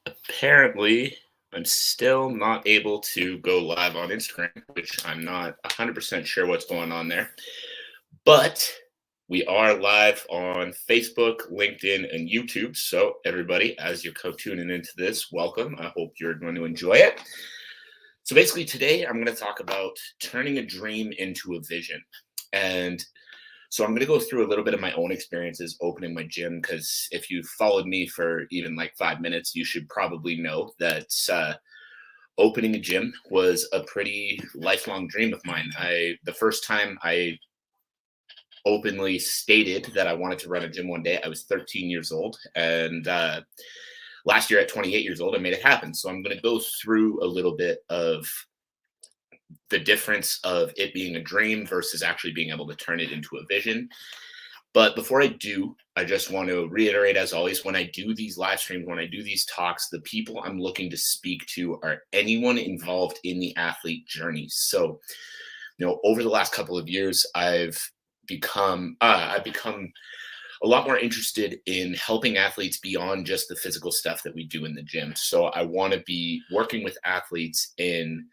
Apparently, I'm still not able to go live on Instagram, which I'm not 100% sure what's going on there. But we are live on Facebook, LinkedIn, and YouTube. So, everybody, as you're tuning into this, welcome. I hope you're going to enjoy it. So, basically, today I'm going to talk about turning a dream into a vision. And so I'm going to go through a little bit of my own experiences opening my gym because if you followed me for even like 5 minutes, you should probably know that opening a gym was a pretty lifelong dream of mine. The first time I openly stated that I wanted to run a gym one day, I was 13 years old, and last year at 28 years old, I made it happen. So I'm going to go through a little bit of the difference of it being a dream versus actually being able to turn it into a vision. But before I do, I just want to reiterate, as always, when I do these live streams, when I do these talks, the people I'm looking to speak to are anyone involved in the athlete journey. So, over the last couple of years, I've become a lot more interested in helping athletes beyond just the physical stuff that we do in the gym. So I want to be working with athletes in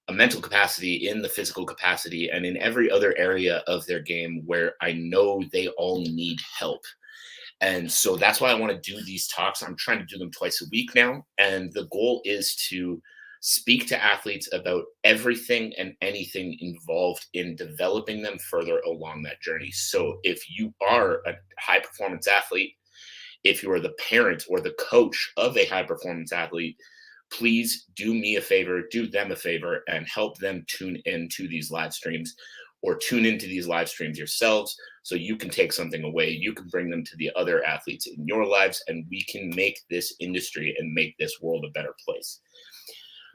a mental capacity, in the physical capacity, and in every other area of their game where I know they all need help. And so that's why I want to do these talks. I'm trying to do them twice a week now. And the goal is to speak to athletes about everything and anything involved in developing them further along that journey. So if you are a high performance athlete, if you are the parent or the coach of a high performance athlete, please do me a favor, do them a favor, and help them tune into these live streams or tune into these live streams yourselves so you can take something away. You can bring them to the other athletes in your lives, and we can make this industry and make this world a better place.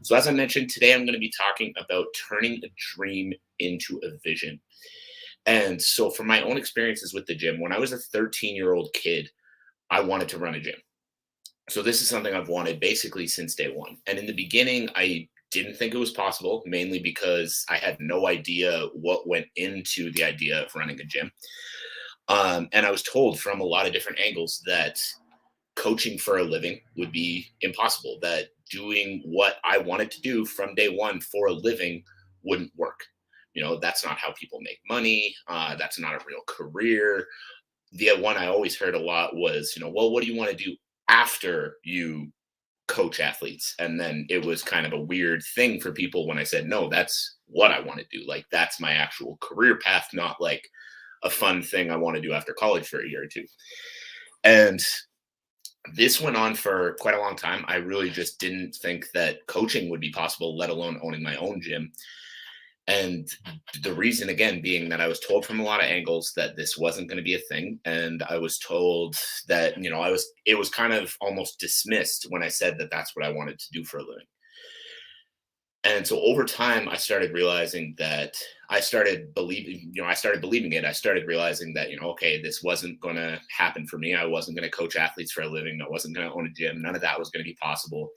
So, as I mentioned, today I'm going to be talking about turning a dream into a vision. And so, from my own experiences with the gym, when I was a 13-year-old kid, I wanted to run a gym. So this is something I've wanted basically since day one. And in the beginning, I didn't think it was possible, mainly because I had no idea what went into the idea of running a gym. And I was told from a lot of different angles that coaching for a living would be impossible, that doing what I wanted to do from day one for a living wouldn't work. That's not how people make money. That's not a real career. The one I always heard a lot was, well, what do you want to do after you coach athletes? And then it was kind of a weird thing for people when I said, no, that's what I want to do. Like, that's my actual career path, not like a fun thing I want to do after college for a year or two. And this went on for quite a long time. I really just didn't think that coaching would be possible, let alone owning my own gym. And the reason, again, being that I was told from a lot of angles that this wasn't going to be a thing. And I was told that, it was kind of almost dismissed when I said that that's what I wanted to do for a living. And so over time, I started realizing that I started believing it. I started realizing that, okay, this wasn't going to happen for me. I wasn't going to coach athletes for a living. I wasn't going to own a gym. None of that was going to be possible.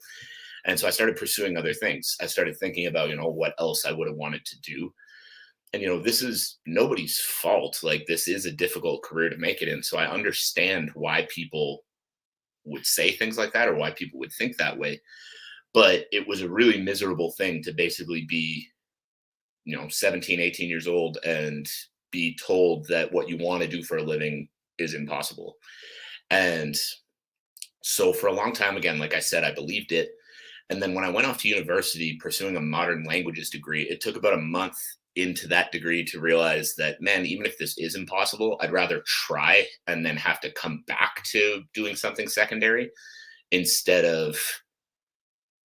And so I started pursuing other things. I started thinking about, what else I would have wanted to do. And, this is nobody's fault. Like, this is a difficult career to make it in. So I understand why people would say things like that or why people would think that way. But it was a really miserable thing to basically be, 17, 18 years old and be told that what you want to do for a living is impossible. And so for a long time, again, like I said, I believed it. And then when I went off to university pursuing a modern languages degree, it took about a month into that degree to realize that, man, even if this is impossible, I'd rather try and then have to come back to doing something secondary instead of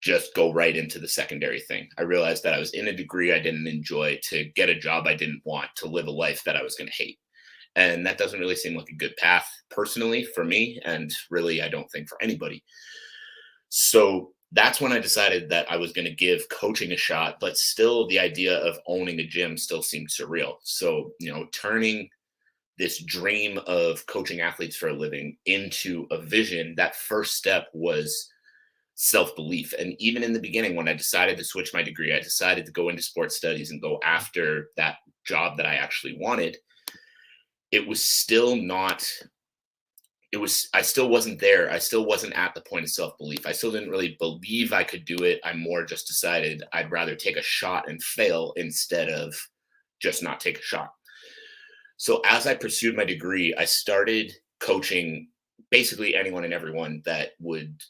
just go right into the secondary thing. I realized that I was in a degree I didn't enjoy to get a job I didn't want, to live a life that I was going to hate. And that doesn't really seem like a good path personally for me. And really, I don't think for anybody. So that's when I decided that I was going to give coaching a shot, but still the idea of owning a gym still seemed surreal. So, turning this dream of coaching athletes for a living into a vision, that first step was self-belief. And even in the beginning, when I decided to switch my degree, I decided to go into sports studies and go after that job that I actually wanted. It was still not I still wasn't there. I still wasn't at the point of self-belief. I still didn't really believe I could do it. I more just decided I'd rather take a shot and fail instead of just not take a shot. So as I pursued my degree, I started coaching basically anyone and everyone that would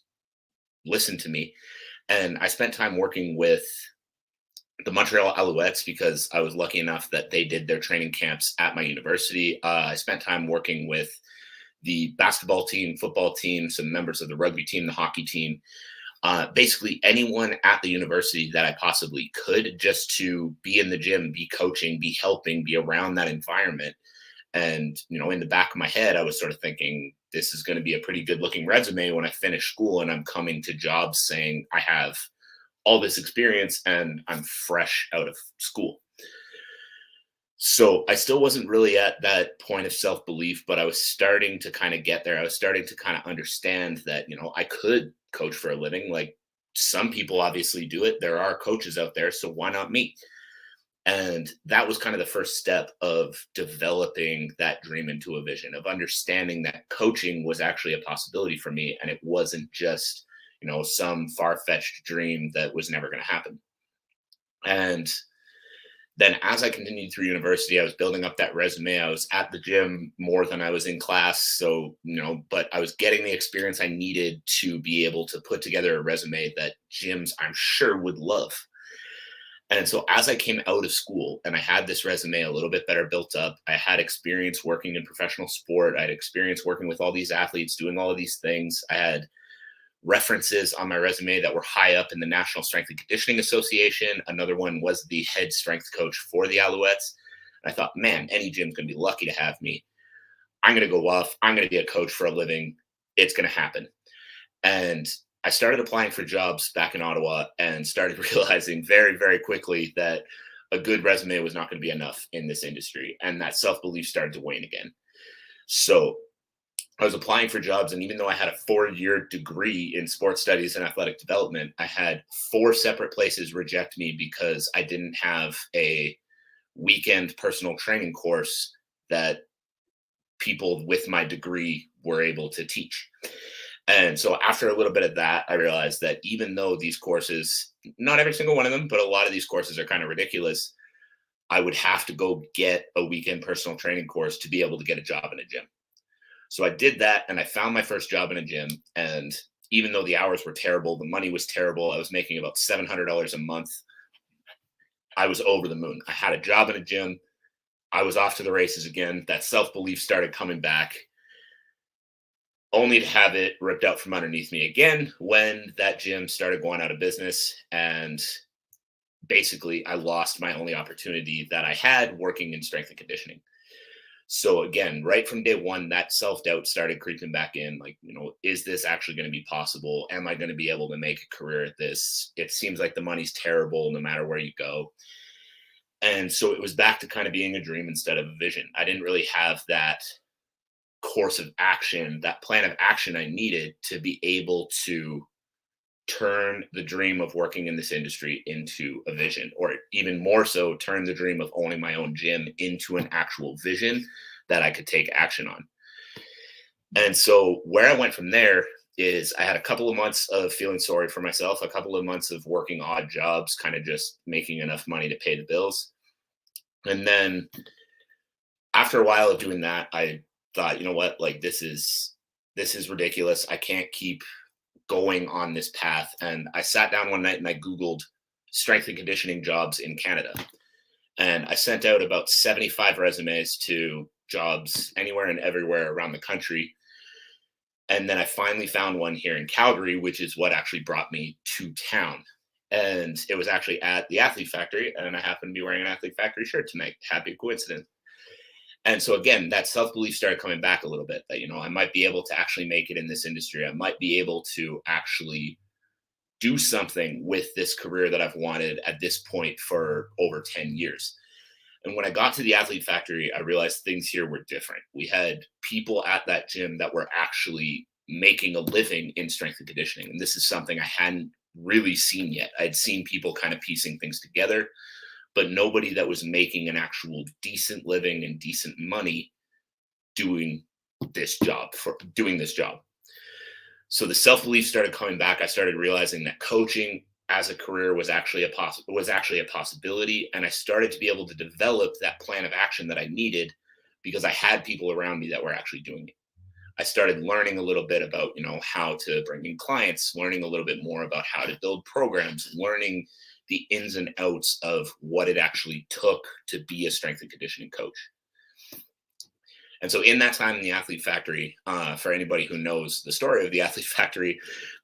listen to me. And I spent time working with the Montreal Alouettes because I was lucky enough that they did their training camps at my university. I spent time working with the basketball team, football team, some members of the rugby team, the hockey team, basically anyone at the university that I possibly could, just to be in the gym, be coaching, be helping, be around that environment. And, in the back of my head, I was sort of thinking, this is going to be a pretty good looking resume when I finish school and I'm coming to jobs saying I have all this experience and I'm fresh out of school. So I still wasn't really at that point of self belief, but I was starting to kind of get there. I was starting to kind of understand that, I could coach for a living. Like some people obviously do it. There are coaches out there. So why not me? And that was kind of the first step of developing that dream into a vision, of understanding that coaching was actually a possibility for me. And it wasn't just, some far fetched dream that was never going to happen. And then as I continued through university, I was building up that resume. I was at the gym more than I was in class. So, but I was getting the experience I needed to be able to put together a resume that gyms, I'm sure, would love. And so as I came out of school and I had this resume a little bit better built up, I had experience working in professional sport. I had experience working with all these athletes, doing all of these things. I had references on my resume that were high up in the National Strength and Conditioning Association. Another one was the head strength coach for the Alouettes. And I thought, man, any gym's going to be lucky to have me. I'm going to go off. I'm going to be a coach for a living. It's going to happen. And I started applying for jobs back in Ottawa and started realizing very, very quickly that a good resume was not going to be enough in this industry. And that self-belief started to wane again. So I was applying for jobs, and even though I had a 4-year degree in sports studies and athletic development, I had 4 separate places reject me because I didn't have a weekend personal training course that people with my degree were able to teach. And so after a little bit of that, I realized that even though these courses, not every single one of them, but a lot of these courses are kind of ridiculous, I would have to go get a weekend personal training course to be able to get a job in a gym. So I did that and I found my first job in a gym. And even though the hours were terrible, the money was terrible, I was making about $700 a month. I was over the moon. I had a job in a gym. I was off to the races again. That self-belief started coming back, only to have it ripped out from underneath me again when that gym started going out of business. And basically, I lost my only opportunity that I had working in strength and conditioning. So again, right from day one, that self-doubt started creeping back in. Like, is this actually going to be possible? Am I going to be able to make a career at this? It seems like the money's terrible no matter where you go. And so it was back to kind of being a dream instead of a vision. I didn't really have that course of action, that plan of action I needed to be able to turn the dream of working in this industry into a vision, or even more so, turn the dream of owning my own gym into an actual vision that I could take action on. And so where I went from there is I had a couple of months of feeling sorry for myself, a couple of months of working odd jobs, kind of just making enough money to pay the bills. And then after a while of doing that, I thought, what, like this is ridiculous. I can't keep going on this path. And I sat down one night and I Googled strength and conditioning jobs in Canada. And I sent out about 75 resumes to jobs anywhere and everywhere around the country. And then I finally found one here in Calgary, which is what actually brought me to town. And it was actually at the Athlete Factory. And I happened to be wearing an Athlete Factory shirt tonight. Happy coincidence. And so again, that self-belief started coming back a little bit that, I might be able to actually make it in this industry. I might be able to actually do something with this career that I've wanted at this point for over 10 years. And when I got to the Athlete Factory, I realized things here were different. We had people at that gym that were actually making a living in strength and conditioning. And this is something I hadn't really seen yet. I'd seen people kind of piecing things together, but nobody that was making an actual decent living and decent money doing this job, for doing this job. So the self-belief started coming back. I started realizing that coaching as a career was actually a possibility, and I started to be able to develop that plan of action that I needed because I had people around me that were actually doing it. I started learning a little bit about, how to bring in clients, learning a little bit more about how to build programs, learning the ins and outs of what it actually took to be a strength and conditioning coach. And so, in that time in the Athlete Factory, for anybody who knows the story of the Athlete Factory,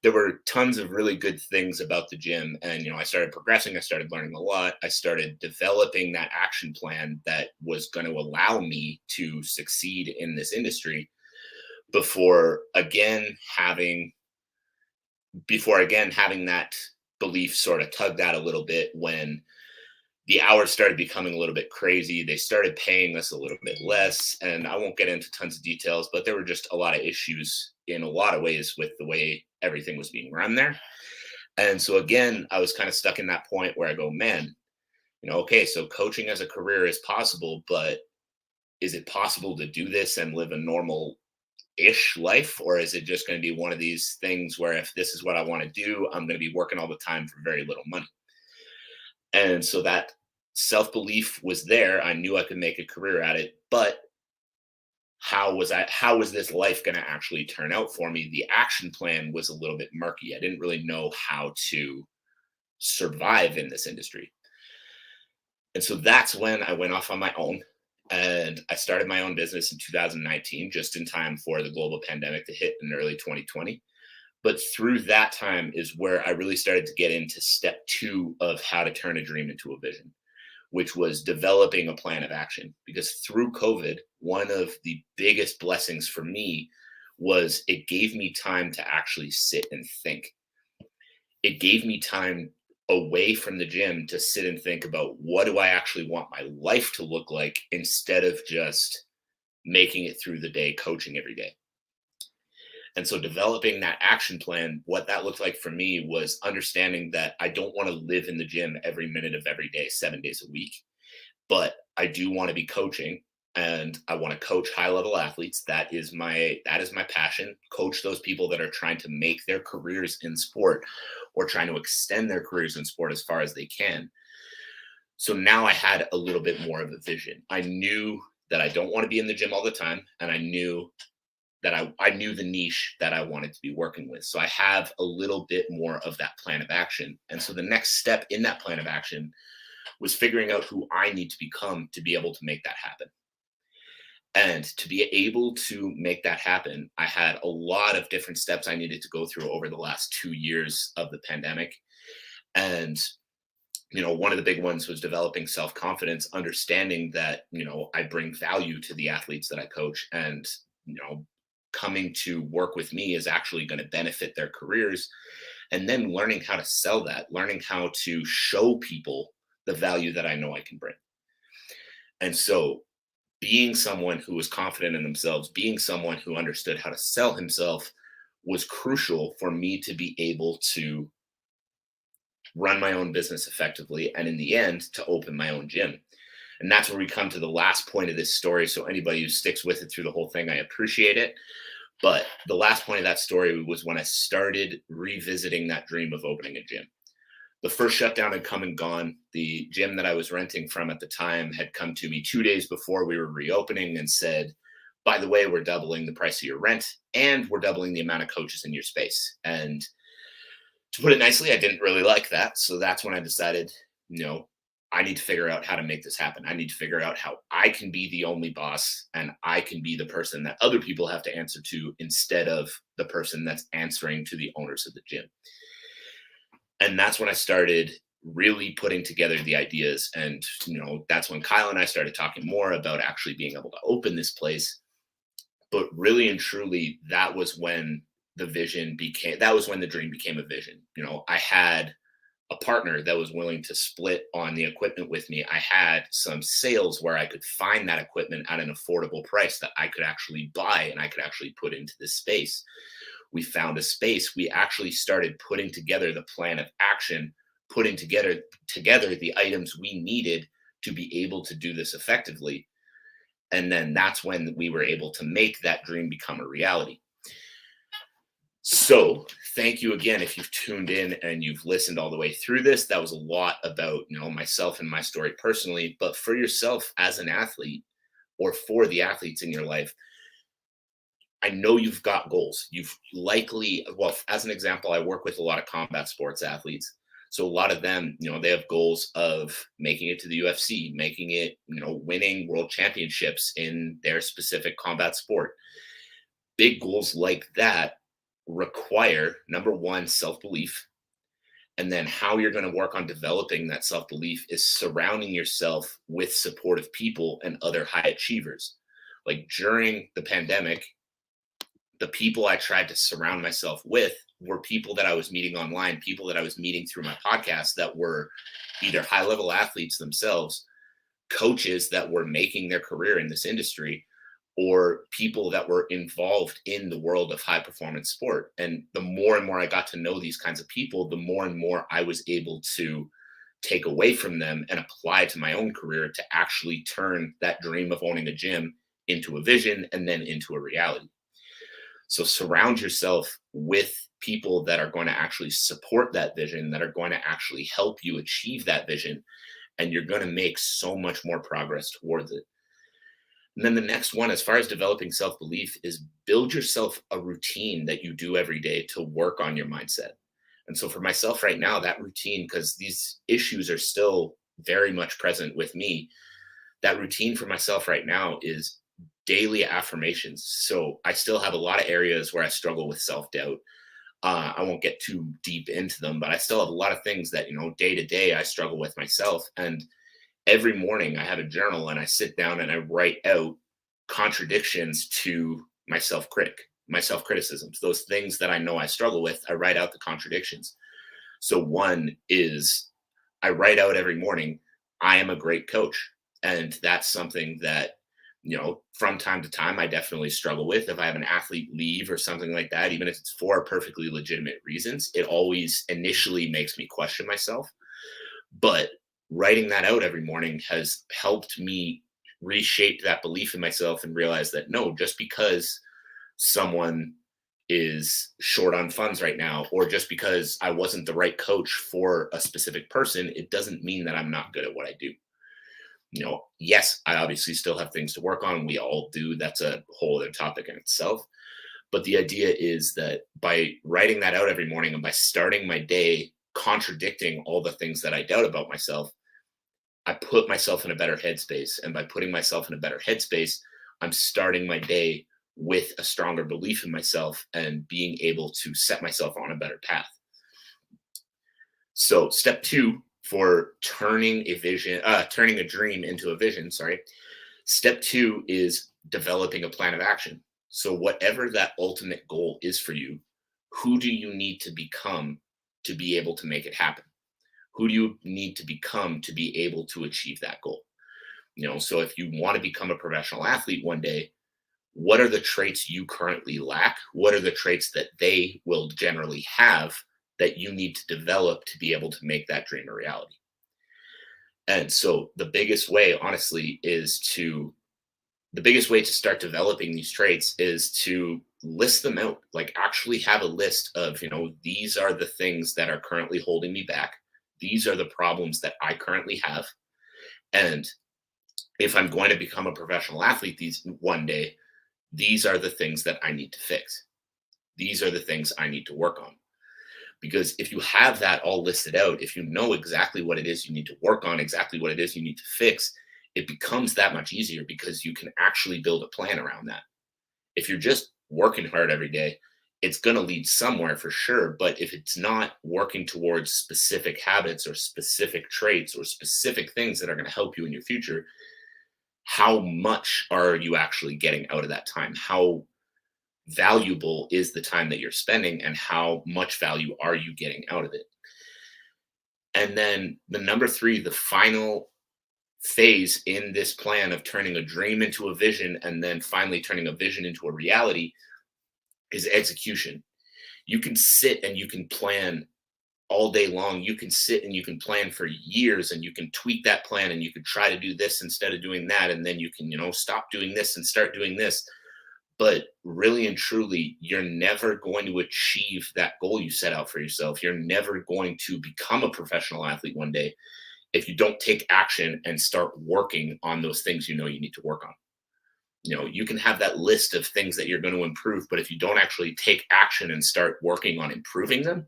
there were tons of really good things about the gym. And, I started progressing, I started learning a lot, I started developing that action plan that was going to allow me to succeed in this industry before again having that belief sort of tugged out a little bit when the hours started becoming a little bit crazy. They started paying us a little bit less. And I won't get into tons of details, but there were just a lot of issues in a lot of ways with the way everything was being run there. And so again, I was kind of stuck in that point where I go, man, okay, so coaching as a career is possible, but is it possible to do this and live a normal ish life? Or is it just going to be one of these things where if this is what I want to do, I'm going to be working all the time for very little money? And so that self belief was there. I knew I could make a career at it, but how was this life going to actually turn out for me? The action plan was a little bit murky. I didn't really know how to survive in this industry. And so that's when I went off on my own and I started my own business in 2019, just in time for the global pandemic to hit in early 2020. But through that time is where I really started to get into step 2 of how to turn a dream into a vision, which was developing a plan of action. Because through COVID, one of the biggest blessings for me was it gave me time to actually sit and think. It gave me time away from the gym to sit and think about what do I actually want my life to look like instead of just making it through the day coaching every day. And so developing that action plan, what that looked like for me was understanding that I don't want to live in the gym every minute of every day, 7 days a week, but I do want to be coaching and I want to coach high level athletes. That is my passion. Coach those people that are trying to make their careers in sport or trying to extend their careers in sport as far as they can. So now I had a little bit more of a vision. I knew that I don't want to be in the gym all the time, and I knew that I knew the niche that I wanted to be working with. So I have a little bit more of that plan of action. And so the next step in that plan of action was figuring out who I need to become to be able to make that happen. And to be able to make that happen, I had a lot of different steps I needed to go through over the last 2 years of the pandemic. And one of the big ones was developing self-confidence, understanding that, I bring value to the athletes that I coach, and, coming to work with me is actually going to benefit their careers. And then learning how to sell that, learning how to show people the value that I know I can bring. And so being someone who was confident in themselves, being someone who understood how to sell himself was crucial for me to be able to run my own business effectively, and in the end, to open my own gym. And that's where we come to the last point of this story. So anybody who sticks with it through the whole thing, I appreciate it. But the last point of that story was when I started revisiting that dream of opening a gym. The first shutdown had come and gone. The gym that I was renting from at the time had come to me 2 days before we were reopening and said, by the way, we're doubling the price of your rent and we're doubling the amount of coaches in your space. And to put it nicely, I didn't really like that. So that's when I decided, I need to figure out how to make this happen. I need to figure out how I can be the only boss and I can be the person that other people have to answer to instead of the person that's answering to the owners of the gym. And that's when I started really putting together the ideas. And, that's when Kyle and I started talking more about actually being able to open this place. But really and truly, that was when the dream became a vision. I had a partner that was willing to split on the equipment with me. I had some sales where I could find that equipment at an affordable price that I could actually buy and I could actually put into this space. We found a space. We actually started putting together the plan of action, putting together the items we needed to be able to do this effectively. And then that's when we were able to make that dream become a reality. So thank you again if you've tuned in and you've listened all the way through this. That was a lot about, myself and my story personally, but for yourself as an athlete or for the athletes in your life, I know you've got goals. You've likely, well, as an example, I work with a lot of combat sports athletes. So a lot of them, they have goals of making it to the UFC, making it, winning world championships in their specific combat sport. Big goals like that require, number one, self-belief. And then how you're going to work on developing that self-belief is surrounding yourself with supportive people and other high achievers. Like during the pandemic, the people I tried to surround myself with were people that I was meeting online, people that I was meeting through my podcast that were either high level athletes themselves, coaches that were making their career in this industry, or people that were involved in the world of high performance sport. And the more and more I got to know these kinds of people, the more and more I was able to take away from them and apply to my own career to actually turn that dream of owning a gym into a vision and then into a reality. So surround yourself with people that are going to actually support that vision, that are going to actually help you achieve that vision, and you're going to make so much more progress towards it. And then the next one, as far as developing self-belief, is build yourself a routine that you do every day to work on your mindset. And so for myself right now, that routine, because these issues are still very much present with me, that routine for myself right now is daily affirmations. So I still have a lot of areas where I struggle with self-doubt. I won't get too deep into them, but I still have a lot of things that, day to day I struggle with myself. And every morning I have a journal and I sit down and I write out contradictions to my self-criticisms, those things that I know I struggle with. I write out the contradictions. So one is I write out every morning, I am a great coach. And that's something that, from time to time, I definitely struggle with. If I have an athlete leave or something like that, even if it's for perfectly legitimate reasons, it always initially makes me question myself. But writing that out every morning has helped me reshape that belief in myself and realize that no, just because someone is short on funds right now, or just because I wasn't the right coach for a specific person, it doesn't mean that I'm not good at what I do. Yes, I obviously still have things to work on. We all do. That's a whole other topic in itself. But the idea is that by writing that out every morning and by starting my day contradicting all the things that I doubt about myself, I put myself in a better headspace. And by putting myself in a better headspace, I'm starting my day with a stronger belief in myself and being able to set myself on a better path. So step two for turning a dream into a vision, sorry. Step two is developing a plan of action. So whatever that ultimate goal is for you, who do you need to become to be able to make it happen? Who do you need to become to be able to achieve that goal? So if you want to become a professional athlete one day, what are the traits you currently lack? What are the traits that they will generally have that you need to develop to be able to make that dream a reality? And so the biggest way, honestly, the biggest way to start developing these traits is to list them out, like actually have a list of, these are the things that are currently holding me back. These are the problems that I currently have. And if I'm going to become a professional athlete one day, these are the things that I need to fix. These are the things I need to work on. Because if you have that all listed out, if you know exactly what it is you need to work on, exactly what it is you need to fix, it becomes that much easier because you can actually build a plan around that. If you're just working hard every day, it's going to lead somewhere for sure. But if it's not working towards specific habits or specific traits or specific things that are going to help you in your future, how much are you actually getting out of that time? How valuable is the time that you're spending, and how much value are you getting out of it? And then the number three, the final phase in this plan of turning a dream into a vision and then finally turning a vision into a reality, is execution. You can sit and you can plan all day long. You can sit and you can plan for years, and you can tweak that plan, and you can try to do this instead of doing that. And then you can, stop doing this and start doing this. But really and truly, you're never going to achieve that goal you set out for yourself. You're never going to become a professional athlete one day if you don't take action and start working on those things you need to work on. You can have that list of things that you're going to improve, but if you don't actually take action and start working on improving them,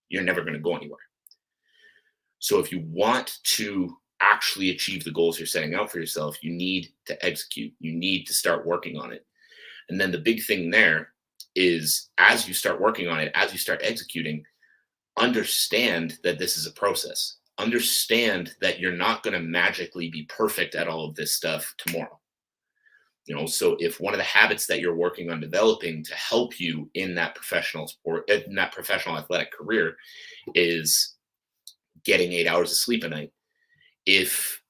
you're never going to go anywhere. So if you want to actually achieve the goals you're setting out for yourself, you need to execute. You need to start working on it. And then the big thing there is, as you start working on it, as you start executing, understand that this is a process. Understand that you're not going to magically be perfect at all of this stuff tomorrow. So if one of the habits that you're working on developing to help you in that professional sport, in that professional athletic career, is getting 8 hours of sleep a night. If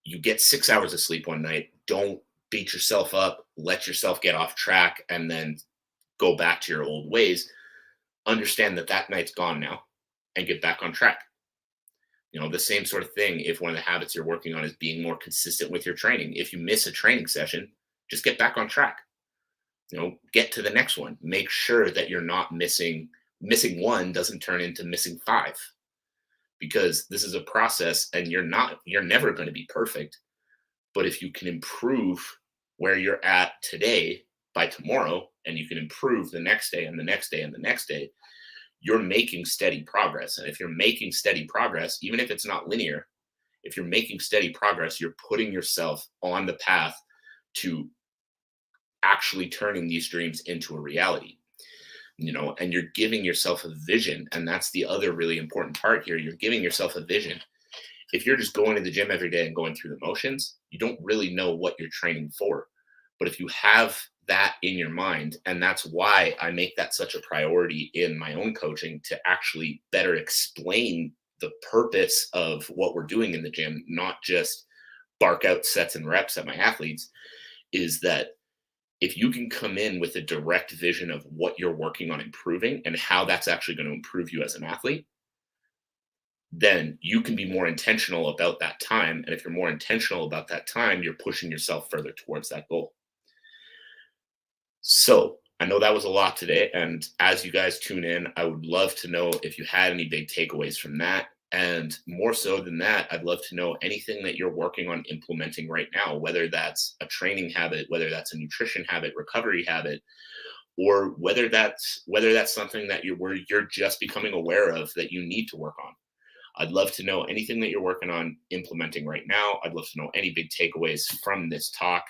you get 6 hours of sleep one night, don't beat yourself up, let yourself get off track, and then go back to your old ways. Understand that that night's gone now and get back on track. The same sort of thing if one of the habits you're working on is being more consistent with your training. If you miss a training session, just get back on track. Get to the next one. Make sure that you're not missing one doesn't turn into missing 5, because this is a process and you're never going to be perfect. But if you can improve where you're at today by tomorrow, and you can improve the next day and the next day and the next day, you're making steady progress. And if you're making steady progress, even if it's not linear, if you're making steady progress, you're putting yourself on the path to actually turning these dreams into a reality. And you're giving yourself a vision. And that's the other really important part here. You're giving yourself a vision. If you're just going to the gym every day and going through the motions, you don't really know what you're training for. But if you have that in your mind, and that's why I make that such a priority in my own coaching, to actually better explain the purpose of what we're doing in the gym, not just bark out sets and reps at my athletes, is that if you can come in with a direct vision of what you're working on improving and how that's actually going to improve you as an athlete, then you can be more intentional about that time. And if you're more intentional about that time, you're pushing yourself further towards that goal. So I know that was a lot today. And as you guys tune in, I would love to know if you had any big takeaways from that. And more so than that, I'd love to know anything that you're working on implementing right now, whether that's a training habit, whether that's a nutrition habit, recovery habit, or whether that's something that you're just becoming aware of that you need to work on. I'd love to know anything that you're working on implementing right now. I'd love to know any big takeaways from this talk.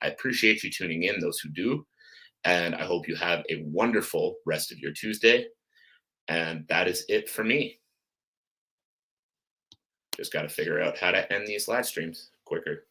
I appreciate you tuning in, those who do. And I hope you have a wonderful rest of your Tuesday. And that is it for me. Just got to figure out how to end these live streams quicker.